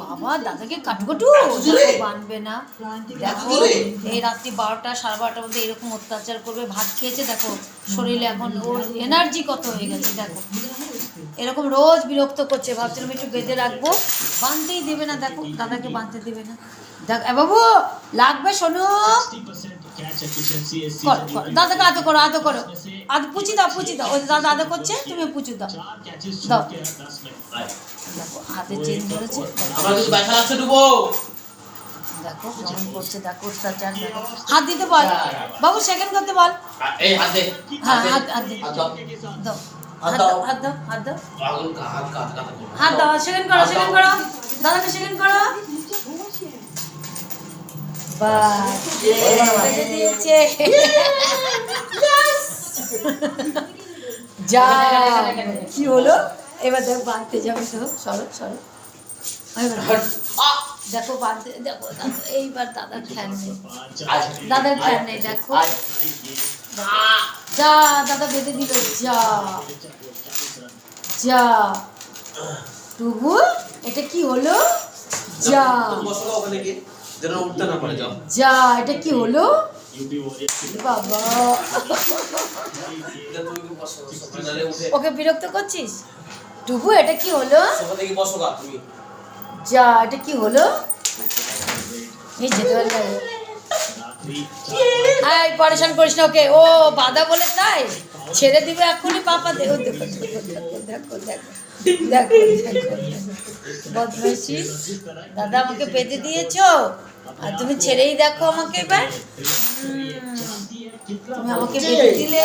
বাবা দাদাকে কাটুকাটু বানবে না। দেখো এই রাত্রি 12টা 12:30টার মধ্যে এরকম অত্যাচার করবে। ভাত খেয়েছে দেখো, শরীরে এখন ওর এনার্জি কত হয়ে গেছে দেখো। এরকম রোজ বিরক্ত করছে। ভাবছিলাম একটু বেঁধে রাখবো, বাঁধতেই দেবে না। দেখো দাদাকে বাঁধতে দেবে না। দেখ বাবু লাগবে, শোনো দাদাকে আদো করো, আদো করো, আদো পুচি দাও, পুচি দাও। ওই দাদা আদো করছে, তুমি পুচু দাও, দাও। দেখো হাতে চেন ধরেছে, দেখো কেমন করছে, দেখো অত্যাচার। দেখো হাত দিতে বল বাবু, সেকেন্ড করতে বল। হ্যাঁ হাত হাত দে, দাও হাত দাও, হাত দাও, হাত দাও, হাত দাও। সেকেন্ড করো, সেকেন্ড করো, দাদাকে সেকেন্ড করো। দিয়েছে যা কি হলো এবার দেখো বাঁধতে যাবে। তো সরো সরো, দেখো বাঁধতে, দেখো এইবার দাদার খেয়াল নেই, দাদার খেয়াল নেই। দেখো যা দাদা বেঁধে দিল, যা যা টুবু, এটা কি হলো? যা যা এটা কি হলো বাবা? ওকে বিরক্ত করছিস টুবু? এটা কি হলো? যা এটা কি হলো? এই যেতে পারলে হ্যাঁ পরেশান করিস না ওকে। ও বাধা বলে তাই ছেড়ে দিবে এক্ষুনি পাপা। দেখো দেখো দেখো দেখো দেখো দেখো দেখো বদমাইশি। দাদা আমাকে বেঁধে দিয়েছো আর তুমি ছেড়েই দেখো আমাকে। এবার তুমি আমাকে বেঁধে দিলে।